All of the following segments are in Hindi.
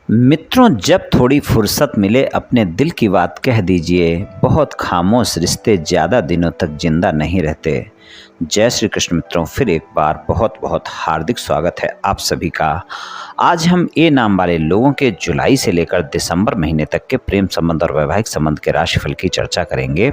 मित्रों, जब थोड़ी फुर्सत मिले अपने दिल की बात कह दीजिए। बहुत खामोश रिश्ते ज़्यादा दिनों तक जिंदा नहीं रहते। जय श्री कृष्ण मित्रों, फिर एक बार बहुत बहुत हार्दिक स्वागत है आप सभी का। आज हम ए नाम वाले लोगों के जुलाई से लेकर दिसंबर महीने तक के प्रेम संबंध और वैवाहिक संबंध के राशिफल की चर्चा करेंगे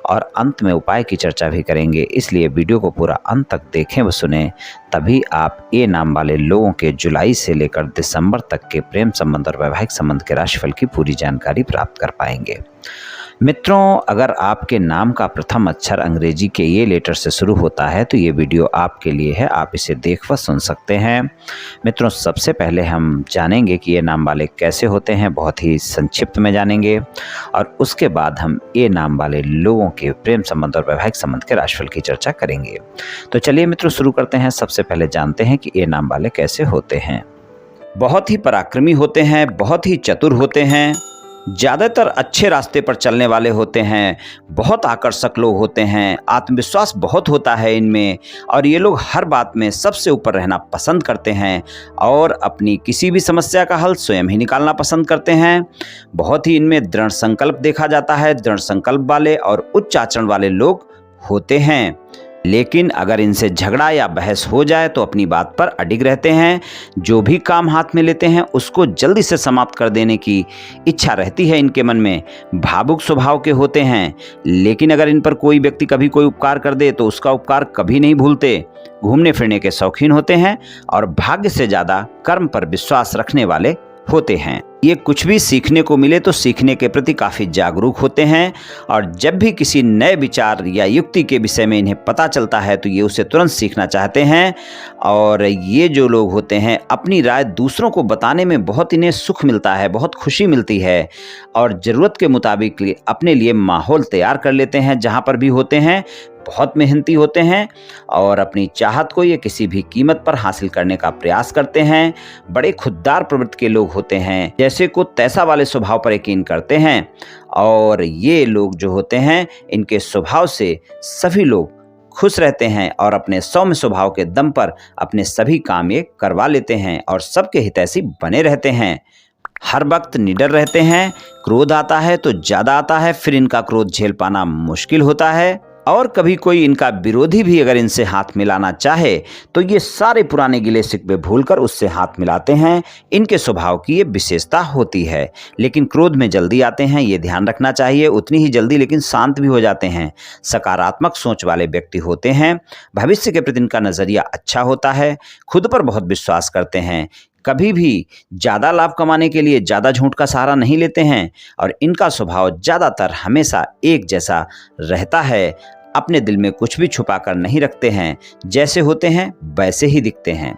और अंत में उपाय की चर्चा भी करेंगे। इसलिए वीडियो को पूरा अंत तक देखें व सुने, तभी आप ए नाम वाले लोगों के जुलाई से लेकर दिसंबर तक के प्रेम संबंध और वैवाहिक संबंध के राशिफल की पूरी जानकारी प्राप्त कर पाएंगे। मित्रों, अगर आपके नाम का प्रथम अक्षर अंग्रेजी के ये लेटर से शुरू होता है तो ये वीडियो आपके लिए है, आप इसे देख व सुन सकते हैं। मित्रों, सबसे पहले हम जानेंगे कि ये नाम वाले कैसे होते हैं, बहुत ही संक्षिप्त में जानेंगे और उसके बाद हम ये नाम वाले लोगों के प्रेम संबंध और वैवाहिक संबंध के राशिफल की चर्चा करेंगे। तो चलिए मित्रों, शुरू करते हैं। सबसे पहले जानते हैं कि ये नाम वाले कैसे होते हैं। बहुत ही पराक्रमी होते हैं, बहुत ही चतुर होते हैं, ज़्यादातर अच्छे रास्ते पर चलने वाले होते हैं, बहुत आकर्षक लोग होते हैं, आत्मविश्वास बहुत होता है इनमें और ये लोग हर बात में सबसे ऊपर रहना पसंद करते हैं और अपनी किसी भी समस्या का हल स्वयं ही निकालना पसंद करते हैं। बहुत ही इनमें दृढ़ संकल्प देखा जाता है, दृढ़ संकल्प वाले और उच्च आचरण वाले लोग होते हैं। लेकिन अगर इनसे झगड़ा या बहस हो जाए तो अपनी बात पर अडिग रहते हैं। जो भी काम हाथ में लेते हैं उसको जल्दी से समाप्त कर देने की इच्छा रहती है इनके मन में। भावुक स्वभाव के होते हैं, लेकिन अगर इन पर कोई व्यक्ति कभी कोई उपकार कर दे तो उसका उपकार कभी नहीं भूलते। घूमने फिरने के शौकीन होते हैं और भाग्य से ज़्यादा कर्म पर विश्वास रखने वाले होते हैं। ये कुछ भी सीखने को मिले तो सीखने के प्रति काफ़ी जागरूक होते हैं और जब भी किसी नए विचार या युक्ति के विषय में इन्हें पता चलता है तो ये उसे तुरंत सीखना चाहते हैं। और ये जो लोग होते हैं अपनी राय दूसरों को बताने में बहुत इन्हें सुख मिलता है, बहुत खुशी मिलती है और ज़रूरत के मुताबिक अपने लिए माहौल तैयार कर लेते हैं जहाँ पर भी होते हैं। बहुत मेहनती होते हैं और अपनी चाहत को ये किसी भी कीमत पर हासिल करने का प्रयास करते हैं। बड़े खुददार प्रवृत्ति के लोग होते हैं, जैसे को तैसा वाले स्वभाव पर यकीन करते हैं और ये लोग जो होते हैं इनके स्वभाव से सभी लोग खुश रहते हैं और अपने सौम्य स्वभाव के दम पर अपने सभी काम ये करवा लेते हैं और सबके हितैषी बने रहते हैं। हर वक्त निडर रहते हैं। क्रोध आता है तो ज़्यादा आता है, फिर इनका क्रोध झेल पाना मुश्किल होता है और कभी कोई इनका विरोधी भी अगर इनसे हाथ मिलाना चाहे तो ये सारे पुराने गिले शिकवे भूलकर उससे हाथ मिलाते हैं। इनके स्वभाव की ये विशेषता होती है। लेकिन क्रोध में जल्दी आते हैं, ये ध्यान रखना चाहिए, उतनी ही जल्दी लेकिन शांत भी हो जाते हैं। सकारात्मक सोच वाले व्यक्ति होते हैं। भविष्य के प्रति इनका नज़रिया अच्छा होता है। खुद पर बहुत विश्वास करते हैं। कभी भी ज़्यादा लाभ कमाने के लिए ज़्यादा झूठ का सहारा नहीं लेते हैं और इनका स्वभाव ज़्यादातर हमेशा एक जैसा रहता है। अपने दिल में कुछ भी छुपा कर नहीं रखते हैं, जैसे होते हैं वैसे ही दिखते हैं।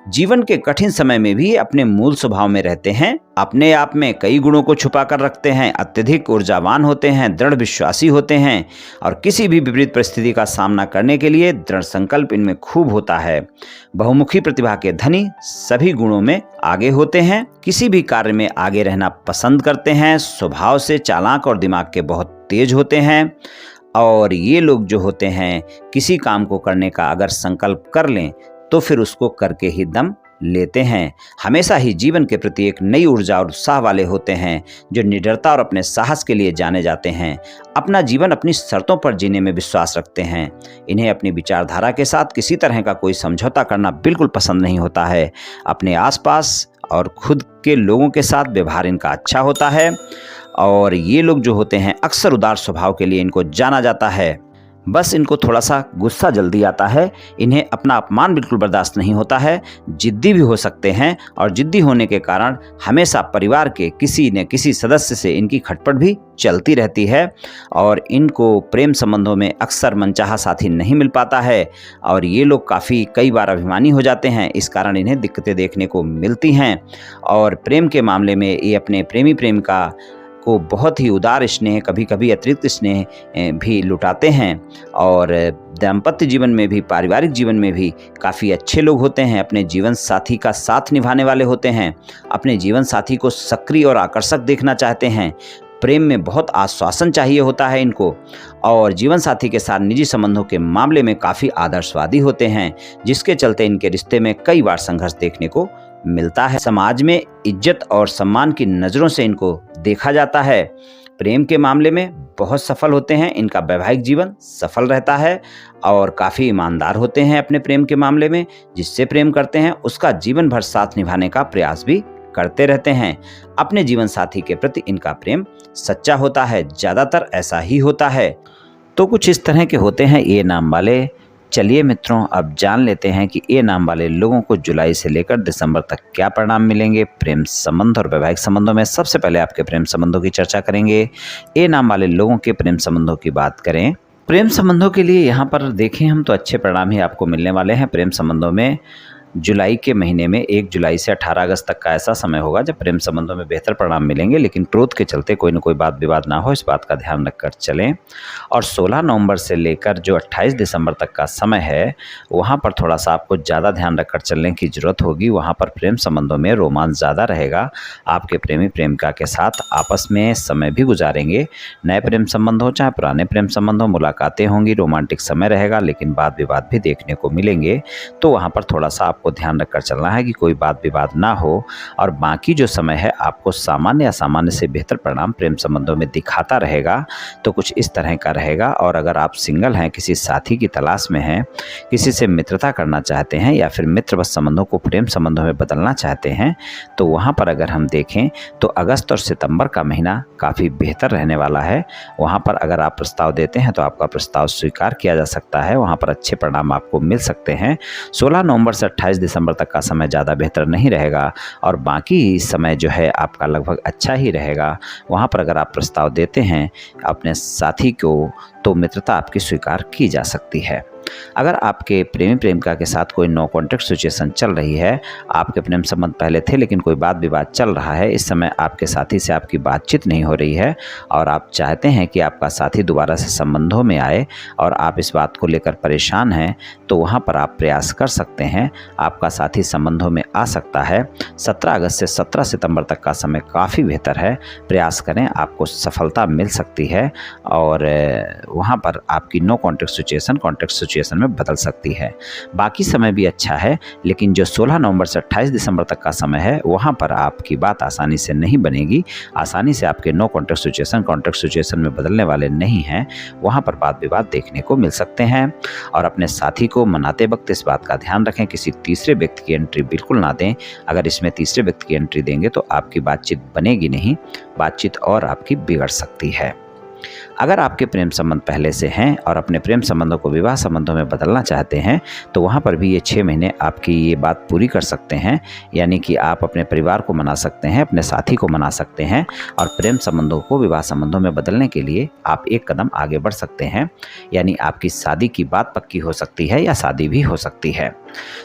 जीवन के कठिन समय में भी अपने मूल स्वभाव में रहते हैं। अपने आप में कई गुणों को छुपा कर रखते हैं। अत्यधिक ऊर्जावान होते हैं, दृढ़ विश्वासी होते हैं और किसी भी विपरीत परिस्थिति का सामना करने के लिए दृढ़ संकल्प इनमें खूब होता है। बहुमुखी प्रतिभा के धनी, सभी गुणों में आगे होते हैं। किसी भी कार्य में आगे रहना पसंद करते हैं। स्वभाव से चालाक और दिमाग के बहुत तेज होते हैं और ये लोग जो होते हैं किसी काम को करने का अगर संकल्प कर लें तो फिर उसको करके ही दम लेते हैं। हमेशा ही जीवन के प्रति एक नई ऊर्जा और उत्साह वाले होते हैं, जो निडरता और अपने साहस के लिए जाने जाते हैं। अपना जीवन अपनी शर्तों पर जीने में विश्वास रखते हैं। इन्हें अपनी विचारधारा के साथ किसी तरह का कोई समझौता करना बिल्कुल पसंद नहीं होता है। अपने आसपास और खुद के लोगों के साथ व्यवहार इनका अच्छा होता है और ये लोग जो होते हैं अक्सर उदार स्वभाव के लिए इनको जाना जाता है। बस इनको थोड़ा सा गुस्सा जल्दी आता है। इन्हें अपना अपमान बिल्कुल बर्दाश्त नहीं होता है। जिद्दी भी हो सकते हैं और जिद्दी होने के कारण हमेशा परिवार के किसी न किसी सदस्य से इनकी खटपट भी चलती रहती है और इनको प्रेम संबंधों में अक्सर मनचाहा साथी नहीं मिल पाता है और ये लोग कई बार अभिमानी हो जाते हैं। इस कारण इन्हें दिक्कतें देखने को मिलती हैं और प्रेम के मामले में ये अपने प्रेमी प्रेमिका को बहुत ही उदार स्नेह, कभी कभी अतिरिक्त स्नेह भी लुटाते हैं और दाम्पत्य जीवन में भी, पारिवारिक जीवन में भी काफ़ी अच्छे लोग होते हैं। अपने जीवन साथी का साथ निभाने वाले होते हैं। अपने जीवन साथी को सक्रिय और आकर्षक देखना चाहते हैं। प्रेम में बहुत आश्वासन चाहिए होता है इनको और जीवन साथी के साथ निजी संबंधों के मामले में काफ़ी आदर्शवादी होते हैं, जिसके चलते इनके रिश्ते में कई बार संघर्ष देखने को मिलता है। समाज में इज्जत और सम्मान की नज़रों से इनको देखा जाता है। प्रेम के मामले में बहुत सफल होते हैं, इनका वैवाहिक जीवन सफल रहता है और काफ़ी ईमानदार होते हैं अपने प्रेम के मामले में। जिससे प्रेम करते हैं उसका जीवन भर साथ निभाने का प्रयास भी करते रहते हैं। अपने जीवन साथी के प्रति इनका प्रेम सच्चा होता है, ज़्यादातर ऐसा ही होता है। तो कुछ इस तरह के होते हैं ए नाम वाले। चलिए मित्रों, अब जान लेते हैं कि ए नाम वाले लोगों को जुलाई से लेकर दिसंबर तक क्या परिणाम मिलेंगे प्रेम संबंध और वैवाहिक संबंधों में। सबसे पहले आपके प्रेम संबंधों की चर्चा करेंगे। ए नाम वाले लोगों के प्रेम संबंधों की बात करें। प्रेम संबंधों के लिए यहाँ पर देखें हम तो अच्छे परिणाम ही आपको मिलने वाले हैं। प्रेम संबंधों में जुलाई के महीने में 1 जुलाई से 18 अगस्त तक का ऐसा समय होगा जब प्रेम संबंधों में बेहतर परिणाम मिलेंगे, लेकिन क्रोध के चलते कोई न कोई बात विवाद ना हो, इस बात का ध्यान रखकर चलें। और 16 नवंबर से लेकर जो 28 दिसंबर तक का समय है वहाँ पर थोड़ा सा आपको ज़्यादा ध्यान रखकर चलने की ज़रूरत होगी। वहाँ पर प्रेम संबंधों में रोमांस ज़्यादा रहेगा। आपके प्रेमी प्रेमिका के साथ आपस में समय भी गुजारेंगे। नए प्रेम संबंध हो चाहे पुराने प्रेम संबंध हो, मुलाकातें होंगी, रोमांटिक समय रहेगा, लेकिन वाद विवाद भी देखने को मिलेंगे। तो वहाँ पर थोड़ा सा आपको ध्यान रखकर चलना है कि कोई बात विवाद ना हो। और बाकी जो समय है आपको सामान्य असामान्य से बेहतर परिणाम प्रेम संबंधों में दिखाता रहेगा। तो कुछ इस तरह का रहेगा। और अगर आप सिंगल हैं, किसी साथी की तलाश में हैं, किसी से मित्रता करना चाहते हैं या फिर मित्रवत संबंधों को प्रेम संबंधों में बदलना चाहते हैं, तो वहाँ पर अगर हम देखें तो अगस्त और सितंबर का महीना काफ़ी बेहतर रहने वाला है। वहाँ पर अगर आप प्रस्ताव देते हैं तो आपका प्रस्ताव स्वीकार किया जा सकता है। वहाँ पर अच्छे परिणाम आपको मिल सकते हैं। 16 नवंबर से 28 दिसंबर तक का समय ज़्यादा बेहतर नहीं रहेगा और बाकी समय जो है आपका लगभग अच्छा ही रहेगा। वहाँ पर अगर आप प्रस्ताव देते हैं अपने साथी को तो मित्रता आपकी स्वीकार की जा सकती है। अगर आपके प्रेमी प्रेमिका के साथ कोई नो कॉन्टैक्ट सिचुएशन चल रही है, आपके प्रेम संबंध पहले थे लेकिन कोई बात विवाद चल रहा है, इस समय आपके साथी से आपकी बातचीत नहीं हो रही है और आप चाहते हैं कि आपका साथी दोबारा से संबंधों में आए और आप इस बात को लेकर परेशान हैं, तो वहाँ पर आप प्रयास कर सकते हैं। आपका साथी संबंधों में आ सकता है। 17 अगस्त से 17 सितंबर तक का समय काफ़ी बेहतर है। प्रयास करें, आपको सफलता मिल सकती है और वहाँ पर आपकी नो कॉन्टैक्ट सिचुएशन में बदल सकती है। बाकी समय भी अच्छा है, लेकिन जो 16 नवंबर से 28 दिसंबर तक का समय है वहाँ पर आपकी बात आसानी से नहीं बनेगी। आसानी से आपके नो कॉन्टैक्ट सिचुएशन में बदलने वाले नहीं हैं। वहाँ पर बात विवाद देखने को मिल सकते हैं। और अपने साथी को मनाते वक्त इस बात का ध्यान रखें, किसी तीसरे व्यक्ति की एंट्री बिल्कुल ना दें। अगर इसमें तीसरे व्यक्ति की एंट्री देंगे तो आपकी बातचीत बनेगी नहीं, बातचीत और आपकी बिगड़ सकती है। अगर आपके प्रेम संबंध पहले से हैं और अपने प्रेम संबंधों को विवाह संबंधों में बदलना चाहते हैं, तो वहाँ पर भी ये 6 महीने आपकी ये बात पूरी कर सकते हैं। यानी कि आप अपने परिवार को मना सकते हैं, अपने साथी को मना सकते हैं और प्रेम संबंधों को विवाह संबंधों में बदलने के लिए आप एक कदम आगे बढ़ सकते हैं। यानी आपकी शादी की बात पक्की हो सकती है या शादी भी हो सकती है।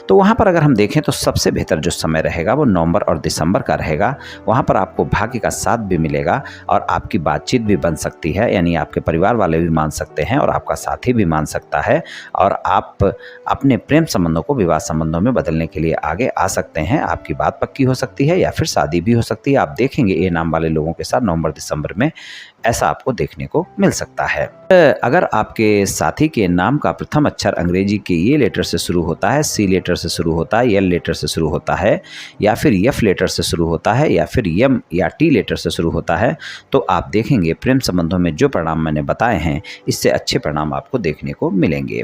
तो वहाँ पर अगर हम देखें तो सबसे बेहतर जो समय रहेगा वो नवंबर और दिसंबर का रहेगा। वहाँ पर आपको भाग्य का साथ भी मिलेगा और आपकी बातचीत भी बन सकती है। यानी आपके परिवार वाले भी मान सकते हैं और आपका साथी भी मान सकता है और आप अपने प्रेम संबंधों को विवाह संबंधों में बदलने के लिए आगे आ सकते हैं। आपकी बात पक्की हो सकती है या फिर शादी भी हो सकती है। आप देखेंगे ए नाम वाले लोगों के साथ नवंबर दिसंबर में ऐसा आपको देखने को मिल सकता है। अगर आपके साथी के नाम का प्रथम अक्षर अंग्रेजी के ये लेटर से शुरू होता है, सी लेटर से शुरू होता है, एल लेटर से शुरू होता है या फिर एफ लेटर से शुरू होता है या फिर एम या टी लेटर से शुरू होता है, तो आप देखेंगे प्रेम संबंधों में जो परिणाम मैंने बताए हैं इससे अच्छे परिणाम आपको देखने को मिलेंगे।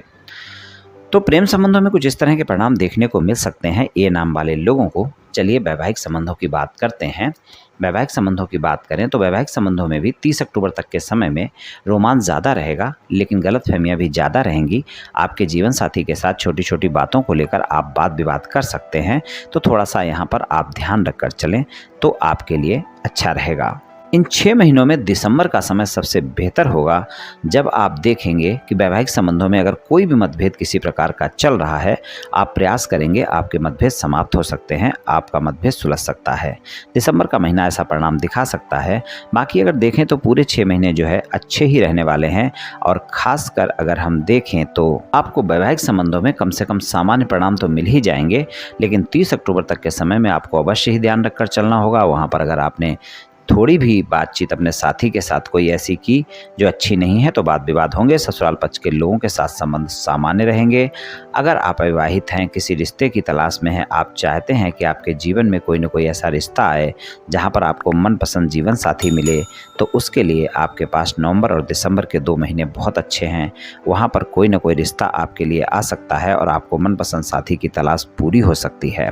तो प्रेम संबंधों में कुछ इस तरह के परिणाम देखने को मिल सकते हैं ए नाम वाले लोगों को। चलिए वैवाहिक संबंधों की बात करते हैं। वैवाहिक संबंधों की बात करें तो वैवाहिक संबंधों में भी 30 अक्टूबर तक के समय में रोमांस ज़्यादा रहेगा, लेकिन गलतफहमियां भी ज़्यादा रहेंगी। आपके जीवन साथी के साथ छोटी छोटी बातों को लेकर आप वाद विवाद कर सकते हैं, तो थोड़ा सा यहाँ पर आप ध्यान रखकर चलें तो आपके लिए अच्छा रहेगा। इन 6 महीनों में दिसंबर का समय सबसे बेहतर होगा, जब आप देखेंगे कि वैवाहिक संबंधों में अगर कोई भी मतभेद किसी प्रकार का चल रहा है, आप प्रयास करेंगे आपके मतभेद समाप्त हो सकते हैं, आपका मतभेद सुलझ सकता है। दिसंबर का महीना ऐसा परिणाम दिखा सकता है। बाकी अगर देखें तो पूरे 6 महीने जो है अच्छे ही रहने वाले हैं और ख़ासकर अगर हम देखें तो आपको वैवाहिक संबंधों में कम से कम सामान्य परिणाम तो मिल ही जाएंगे, लेकिन 30 अक्टूबर तक के समय में आपको अवश्य ही ध्यान रखकर चलना होगा। वहाँ पर अगर आपने थोड़ी भी बातचीत अपने साथी के साथ कोई ऐसी की जो अच्छी नहीं है तो वाद विवाद होंगे। ससुराल पक्ष के लोगों के साथ संबंध सामान्य रहेंगे। अगर आप अविवाहित हैं, किसी रिश्ते की तलाश में हैं, आप चाहते हैं कि आपके जीवन में कोई न कोई ऐसा रिश्ता आए जहां पर आपको मनपसंद जीवन साथी मिले, तो उसके लिए आपके पास नवंबर और दिसंबर के 2 महीने बहुत अच्छे हैं। वहां पर कोई न कोई रिश्ता आपके लिए आ सकता है और आपको मनपसंद साथी की तलाश पूरी हो सकती है।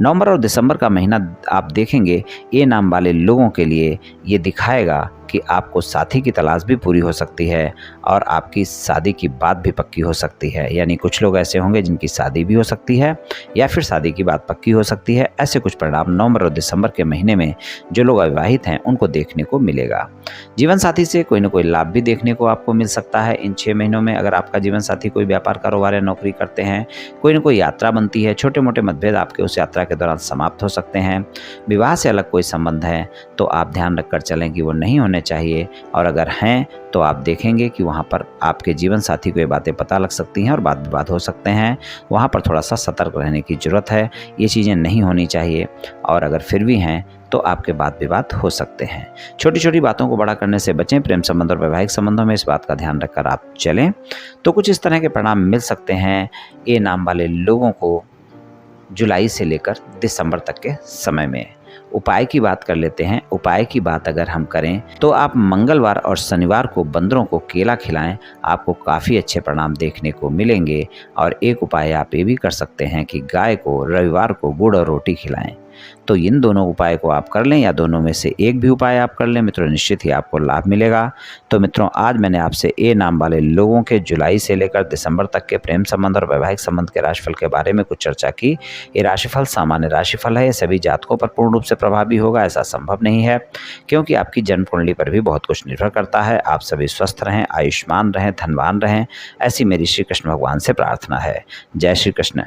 नवंबर और दिसंबर का महीना आप देखेंगे, ए नाम वाले लोगों के लिए ये दिखाएगा कि आपको साथी की तलाश भी पूरी हो सकती है और आपकी शादी की बात भी पक्की हो सकती है। यानी कुछ लोग ऐसे होंगे जिनकी शादी भी हो सकती है या फिर शादी की बात पक्की हो सकती है। ऐसे कुछ परिणाम नवंबर और दिसंबर के महीने में जो लोग अविवाहित हैं उनको देखने को मिलेगा। जीवन साथी से कोई ना कोई लाभ भी देखने को आपको मिल सकता है इन 6 महीनों में। अगर आपका जीवन साथी कोई व्यापार, कारोबार या नौकरी करते हैं, कोई ना कोई यात्रा बनती है, छोटे मोटे मतभेद आपके उस यात्रा के दौरान समाप्त हो सकते हैं। विवाह से अलग कोई संबंध है तो आप ध्यान रखकर चलें कि वो नहीं होने चाहिए, और अगर हैं तो आप देखेंगे कि वहाँ पर आपके जीवन साथी को ये बातें पता लग सकती हैं और वाद विवाद हो सकते हैं। वहाँ पर थोड़ा सा सतर्क रहने की ज़रूरत है। ये चीज़ें नहीं होनी चाहिए, और अगर फिर भी हैं तो आपके वाद विवाद हो सकते हैं। छोटी छोटी बातों को बड़ा करने से बचें। प्रेम संबंध और वैवाहिक संबंधों में इस बात का ध्यान रखकर आप चलें तो कुछ इस तरह के परिणाम मिल सकते हैं ए नाम वाले लोगों को जुलाई से लेकर दिसंबर तक के समय में। उपाय की बात कर लेते हैं। उपाय की बात अगर हम करें तो आप मंगलवार और शनिवार को बंदरों को केला खिलाएं, आपको काफ़ी अच्छे परिणाम देखने को मिलेंगे। और एक उपाय आप ये भी कर सकते हैं कि गाय को रविवार को गुड़ और रोटी खिलाएं। तो इन दोनों उपाय को आप कर लें या दोनों में से एक भी उपाय आप कर लें मित्रों, निश्चित ही आपको लाभ मिलेगा। तो मित्रों, आज मैंने आपसे ए नाम वाले लोगों के जुलाई से लेकर दिसंबर तक के प्रेम संबंध और वैवाहिक संबंध के राशिफल के बारे में कुछ चर्चा की। ये राशिफल सामान्य राशिफल है, ये सभी जातकों पर पूर्ण रूप से प्रभावी होगा ऐसा संभव नहीं है, क्योंकि आपकी जन्म कुंडली पर भी बहुत कुछ निर्भर करता है। आप सभी स्वस्थ रहें, आयुष्मान रहें, धनवान रहें, ऐसी मेरी श्री कृष्ण भगवान से प्रार्थना है। जय श्री कृष्ण।